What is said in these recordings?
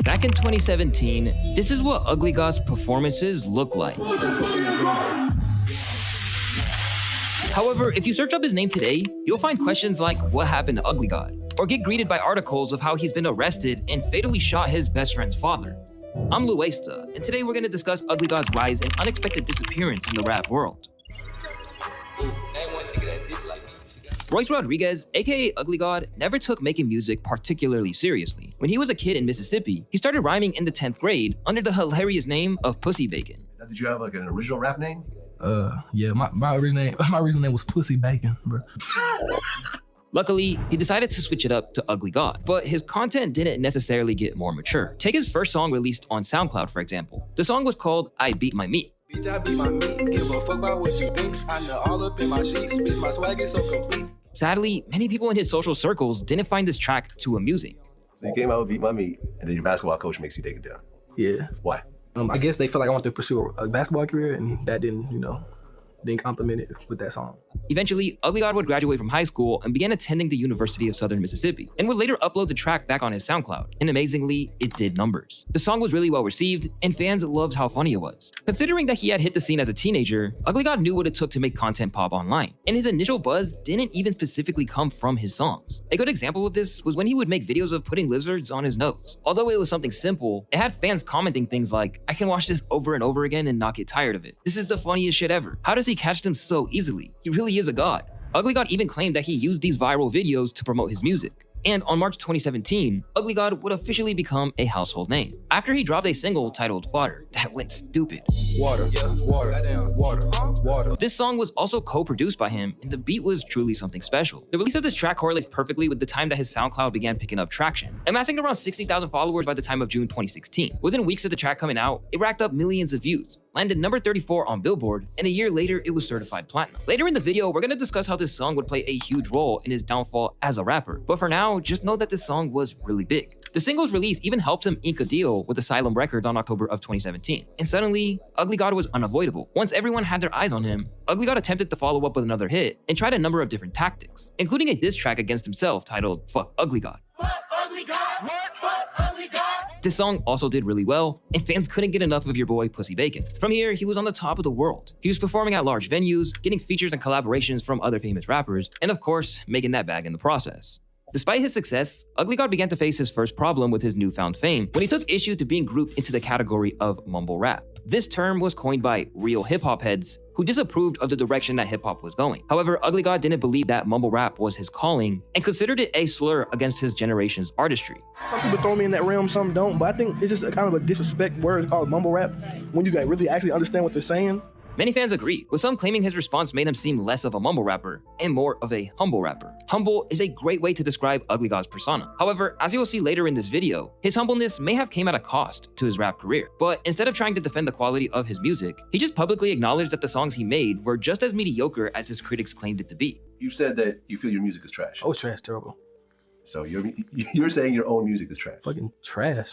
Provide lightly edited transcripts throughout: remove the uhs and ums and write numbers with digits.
Back in 2017, this is what Ugly God's performances look like. However, if you search up his name today, you'll find questions like what happened to Ugly God, or get greeted by articles of how he's been arrested and fatally shot his best friend's father. I'm Luesta, and today we're going to discuss Ugly God's rise and unexpected disappearance in the rap world. Royce Rodriguez, aka Ugly God, never took making music particularly seriously. When he was a kid in Mississippi, he started rhyming in the 10th grade under the hilarious name of Pussy Bacon. Now, did you have like an original rap name? Yeah, my original name was Pussy Bacon, bro. Luckily, he decided to switch it up to Ugly God, but his content didn't necessarily get more mature. Take his first song released on SoundCloud, for example. The song was called I Beat My Meat. Bitch, I beat my meat, give a fuck about what you think. I know all up in my sheets, bitch, my swag is so complete. Sadly, many people in his social circles didn't find this track too amusing. So you came out with Beat My Meat, and then your basketball coach makes you take it down. Yeah. Why? I guess they felt like I wanted to pursue a basketball career, and that didn't compliment it with that song. Eventually, Ugly God would graduate from high school and began attending the University of Southern Mississippi, and would later upload the track back on his SoundCloud. And amazingly, it did numbers. The song was really well received, and fans loved how funny it was. Considering that he had hit the scene as a teenager, Ugly God knew what it took to make content pop online, and his initial buzz didn't even specifically come from his songs. A good example of this was when he would make videos of putting lizards on his nose. Although it was something simple, it had fans commenting things like, "I can watch this over and over again and not get tired of it. This is the funniest shit ever. How does he catch them so easily? He really is a god." Ugly God even claimed that he used these viral videos to promote his music. And on March 2017, Ugly God would officially become a household name after he dropped a single titled Water that went stupid. Water, yeah, water, goddamn, water, water. This song was also co-produced by him, and the beat was truly something special. The release of this track correlates perfectly with the time that his SoundCloud began picking up traction, amassing around 60,000 followers by the time of June 2016. Within weeks of the track coming out, it racked up millions of views, landed number 34 on Billboard, and a year later, it was certified platinum. Later in the video, we're gonna discuss how this song would play a huge role in his downfall as a rapper. But for now, just know that this song was really big. The single's release even helped him ink a deal with Asylum Records on October of 2017. And suddenly, Ugly God was unavoidable. Once everyone had their eyes on him, Ugly God attempted to follow up with another hit and tried a number of different tactics, including a diss track against himself titled Fuck Ugly God. Fuck Ugly God! Fuck Ugly God! This song also did really well, and fans couldn't get enough of your boy Pussy Bacon. From here, he was on the top of the world. He was performing at large venues, getting features and collaborations from other famous rappers, and of course, making that bag in the process. Despite his success, Ugly God began to face his first problem with his newfound fame when he took issue to being grouped into the category of mumble rap. This term was coined by real hip-hop heads who disapproved of the direction that hip-hop was going. However, Ugly God didn't believe that mumble rap was his calling and considered it a slur against his generation's artistry. Some people throw me in that realm, some don't, but I think it's just a kind of a disrespect word called mumble rap when you guys really actually understand what they're saying. Many fans agreed, with some claiming his response made him seem less of a mumble rapper and more of a humble rapper. Humble is a great way to describe Ugly God's persona. However, as you'll see later in this video, his humbleness may have came at a cost to his rap career. But instead of trying to defend the quality of his music, he just publicly acknowledged that the songs he made were just as mediocre as his critics claimed it to be. You said that you feel your music is trash. Oh, it's trash, terrible. So you're saying your own music is trash. Fucking trash.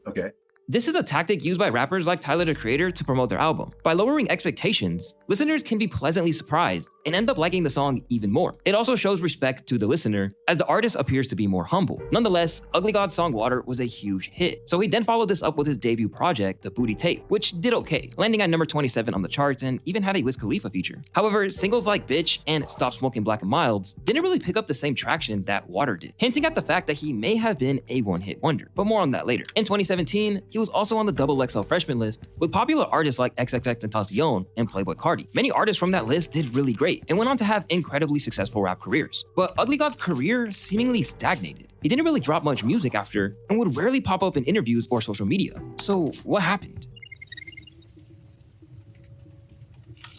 Okay. This is a tactic used by rappers like Tyler, the Creator, to promote their album. By lowering expectations, listeners can be pleasantly surprised and end up liking the song even more. It also shows respect to the listener, as the artist appears to be more humble. Nonetheless, Ugly God's song Water was a huge hit, so he then followed this up with his debut project, The Booty Tape, which did okay, landing at number 27 on the charts and even had a Wiz Khalifa feature. However, singles like Bitch and Stop Smoking Black and Milds didn't really pick up the same traction that Water did, hinting at the fact that he may have been a one-hit wonder, but more on that later. In 2017, he was also on the XXL freshman list with popular artists like XXXTentacion and Playboi Carti. Many artists from that list did really great and went on to have incredibly successful rap careers. But Ugly God's career seemingly stagnated. He didn't really drop much music after and would rarely pop up in interviews or social media. So what happened?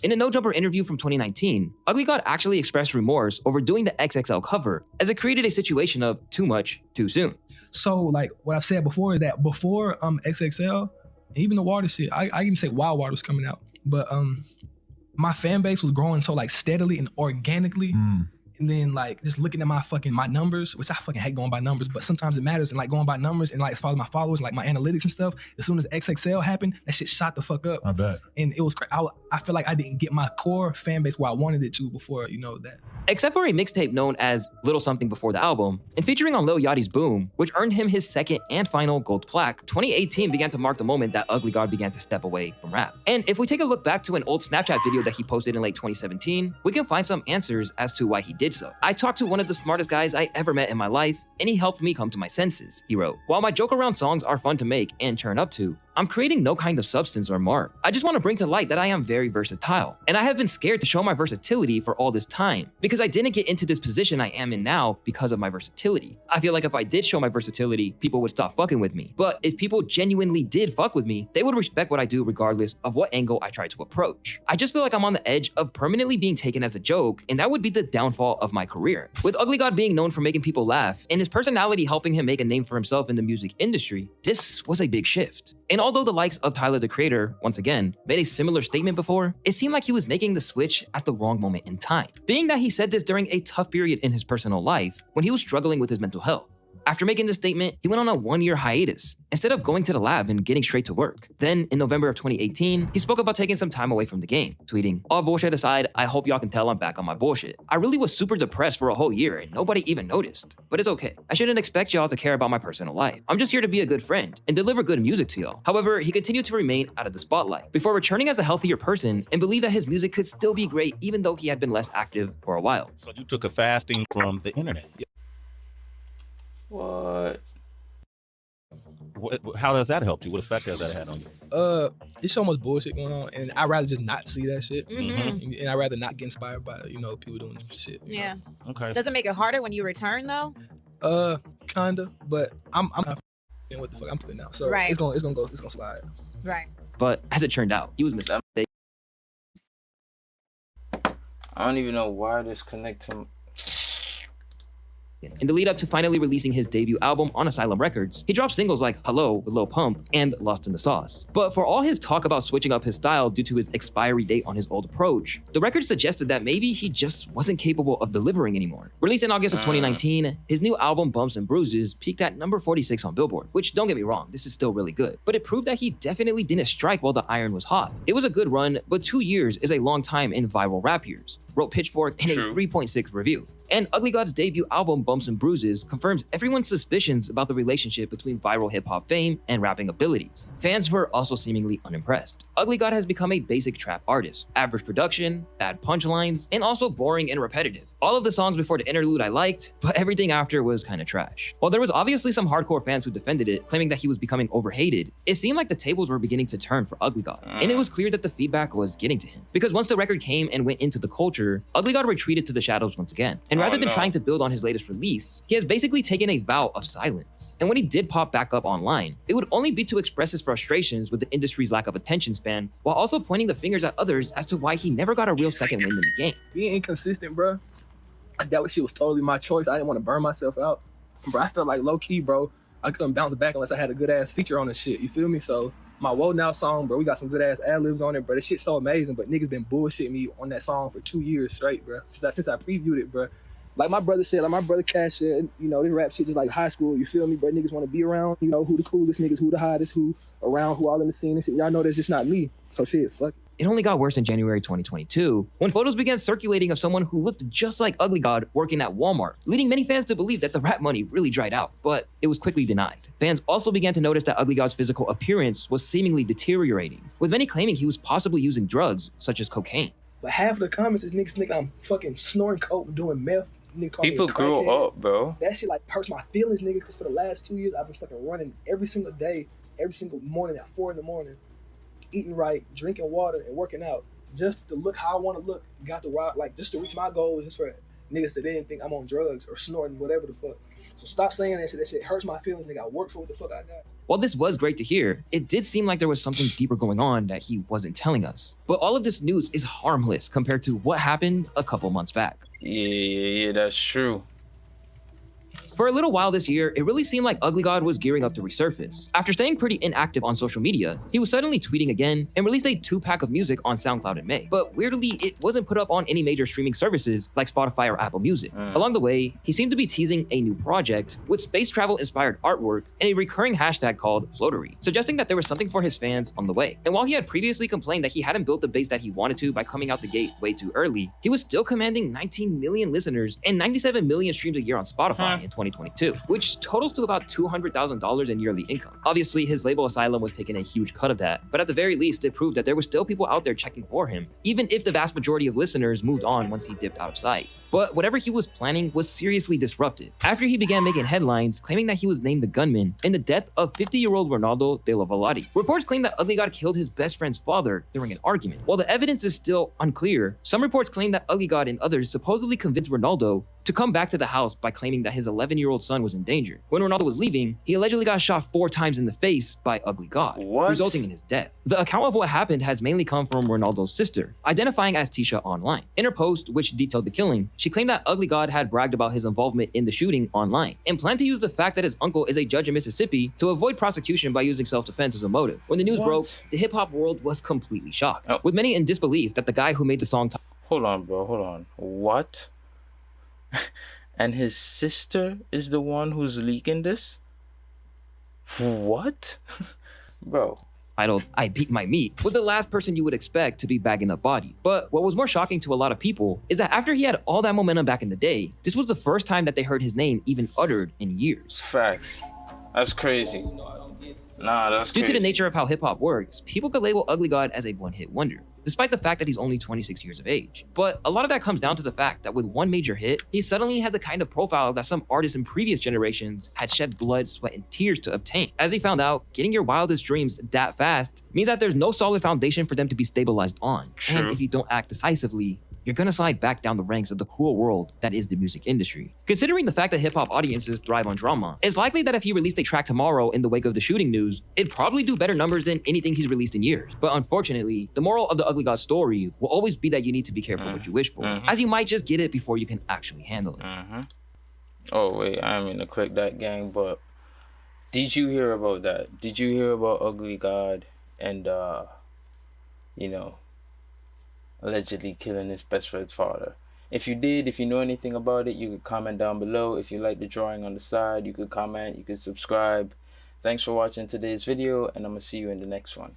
In a No Jumper interview from 2019, Ugly God actually expressed remorse over doing the XXL cover, as it created a situation of too much, too soon. So like what I've said before is that before XXL, even the Water shit, I even say Wild Water was coming out, but my fan base was growing so like steadily and organically, And then like just looking at my numbers, which I fucking hate going by numbers, but sometimes it matters. And like going by numbers and like as far as my followers, like my analytics and stuff, as soon as XXL happened, that shit shot the fuck up. I bet. And it was I feel like I didn't get my core fan base where I wanted it to before, that. Except for a mixtape known as Little Something Before the Album, and featuring on Lil Yachty's Boom, which earned him his second and final gold plaque, 2018 began to mark the moment that Ugly God began to step away from rap. And if we take a look back to an old Snapchat video that he posted in late 2017, we can find some answers as to why he did so. I talked to one of the smartest guys I ever met in my life, and he helped me come to my senses, he wrote. While my joke around songs are fun to make and turn up to, I'm creating no kind of substance or mark. I just want to bring to light that I am very versatile. And I have been scared to show my versatility for all this time because I didn't get into this position I am in now because of my versatility. I feel like if I did show my versatility, people would stop fucking with me. But if people genuinely did fuck with me, they would respect what I do regardless of what angle I try to approach. I just feel like I'm on the edge of permanently being taken as a joke, and that would be the downfall of my career. With Ugly God being known for making people laugh and his personality helping him make a name for himself in the music industry, this was a big shift. And although the likes of Tyler, the Creator, once again, made a similar statement before, it seemed like he was making the switch at the wrong moment in time. Being that he said this during a tough period in his personal life when he was struggling with his mental health. After making this statement, he went on a 1-year hiatus instead of going to the lab and getting straight to work. Then, in November of 2018, he spoke about taking some time away from the game, tweeting, "All bullshit aside, I hope y'all can tell I'm back on my bullshit. I really was super depressed for a whole year and nobody even noticed. But it's okay. I shouldn't expect y'all to care about my personal life. I'm just here to be a good friend and deliver good music to y'all." However, he continued to remain out of the spotlight before returning as a healthier person and believed that his music could still be great even though he had been less active for a while. So you took a fasting from the internet. What? How does that help you? What effect has that had on you? It's so much bullshit going on, and I'd rather just not see that shit. Mm-hmm. And I'd rather not get inspired by people doing shit. Yeah. Okay. Does it make it harder when you return though? Kinda, but I'm not what the fuck I'm putting out. So Right. it's gonna slide. Right. But as it turned out, he was mistaken. I don't even know why this connect him. In the lead up to finally releasing his debut album on Asylum Records, he dropped singles like Hello with Lil Pump and Lost in the Sauce. But for all his talk about switching up his style due to his expiry date on his old approach, the record suggested that maybe he just wasn't capable of delivering anymore. Released in August of 2019, his new album Bumps and Bruises peaked at number 46 on Billboard, which don't get me wrong, this is still really good. But it proved that he definitely didn't strike while the iron was hot. It was a good run, but 2 years is a long time in viral rap years, wrote Pitchfork in a 3.6 review. And Ugly God's debut album, Bumps and Bruises, confirms everyone's suspicions about the relationship between viral hip-hop fame and rapping abilities. Fans were also seemingly unimpressed. Ugly God has become a basic trap artist. Average production, bad punchlines, and also boring and repetitive. All of the songs before the interlude I liked, but everything after was kinda trash. While there was obviously some hardcore fans who defended it, claiming that he was becoming overhated, it seemed like the tables were beginning to turn for Ugly God. And it was clear that the feedback was getting to him. Because once the record came and went into the culture, Ugly God retreated to the shadows once again. And rather than trying to build on his latest release, he has basically taken a vow of silence. And when he did pop back up online, it would only be to express his frustrations with the industry's lack of attention span, while also pointing the fingers at others as to why he never got a real second win in the game. Being inconsistent, bro, that shit was totally my choice. I didn't want to burn myself out. Bro, I felt like low key, bro, I couldn't bounce back unless I had a good ass feature on the shit. You feel me? So my Whoa Now song, bro, we got some good ass ad libs on it, bro. This shit's so amazing, but niggas been bullshitting me on that song for 2 years straight, bro. Since I previewed it, bro. Like my brother said, like my brother Cash said, this rap shit just like high school, you feel me, bro? Niggas want to be around, who the coolest niggas, who the hottest, who around, who all in the scene and shit. Y'all know that's just not me. So shit, fuck it. It only got worse in January 2022, when photos began circulating of someone who looked just like Ugly God working at Walmart, leading many fans to believe that the rap money really dried out, but it was quickly denied. Fans also began to notice that Ugly God's physical appearance was seemingly deteriorating, with many claiming he was possibly using drugs, such as cocaine. But half of the comments is niggas think I'm fucking snorting coke, doing meth. People grew up, bro. That shit like hurts my feelings, nigga, because for the last 2 years, I've been fucking running every single day, every single morning at 4 in the morning, eating right, drinking water, and working out. Just to look how I want to look, got the right, like just to reach my goals, just for niggas that didn't think I'm on drugs or snorting, whatever the fuck. So stop saying that shit. That shit hurts my feelings, nigga. I work for what the fuck I got. While this was great to hear, it did seem like there was something deeper going on that he wasn't telling us. But all of this news is harmless compared to what happened a couple months back. Yeah, that's true. For a little while this year, it really seemed like Ugly God was gearing up to resurface. After staying pretty inactive on social media, he was suddenly tweeting again and released a 2-pack of music on SoundCloud in May. But weirdly, it wasn't put up on any major streaming services like Spotify or Apple Music. Along the way, he seemed to be teasing a new project with space travel inspired artwork and a recurring hashtag called Floatery, suggesting that there was something for his fans on the way. And while he had previously complained that he hadn't built the base that he wanted to by coming out the gate way too early, he was still commanding 19 million listeners and 97 million streams a year on Spotify in 2022, which totals to about $200,000 in yearly income. Obviously, his label Asylum was taking a huge cut of that, but at the very least, it proved that there were still people out there checking for him, even if the vast majority of listeners moved on once he dipped out of sight. But whatever he was planning was seriously disrupted after he began making headlines claiming that he was named the gunman in the death of 50-year-old Ronaldo de la Valade. Reports claim that Ugly God killed his best friend's father during an argument. While the evidence is still unclear, some reports claim that Ugly God and others supposedly convinced Ronaldo to come back to the house by claiming that his 11-year-old son was in danger. When Ronaldo was leaving, he allegedly got shot 4 times in the face by Ugly God, resulting in his death. The account of what happened has mainly come from Ronaldo's sister, identifying as Tisha online. In her post, which detailed the killing, she claimed that Ugly God had bragged about his involvement in the shooting online and planned to use the fact that his uncle is a judge in Mississippi to avoid prosecution by using self-defense as a motive. When the news broke, the hip-hop world was completely shocked, with many in disbelief that the guy who made the song... Hold on, bro. Hold on. What? And his sister is the one who's leaking this? What? Bro. Titled, I Beat My Meat, was the last person you would expect to be bagging up body. But what was more shocking to a lot of people is that after he had all that momentum back in the day, this was the first time that they heard his name even uttered in years. Facts. That's crazy. Nah, that's Due crazy. to the nature of how hip-hop works, people could label Ugly God as a one-hit wonder, despite the fact that he's only 26 years of age. But a lot of that comes down to the fact that with one major hit, he suddenly had the kind of profile that some artists in previous generations had shed blood, sweat, and tears to obtain. As he found out, getting your wildest dreams that fast means that there's no solid foundation for them to be stabilized on. True. And if you don't act decisively, you're gonna slide back down the ranks of the cruel world that is the music industry. Considering the fact that hip-hop audiences thrive on drama, it's likely that if he released a track tomorrow in the wake of the shooting news, it'd probably do better numbers than anything he's released in years. But unfortunately, the moral of the Ugly God story will always be that you need to be careful what you wish for, as you might just get it before you can actually handle it. Oh wait, I didn't mean to click that, gang, but did you hear about that? Did you hear about Ugly God and you know, allegedly killing his best friend's father? If you did, if you know anything about it, you could comment down below. If you like the drawing on the side, you could comment, you could subscribe. Thanks for watching today's video, and I'm gonna see you in the next one.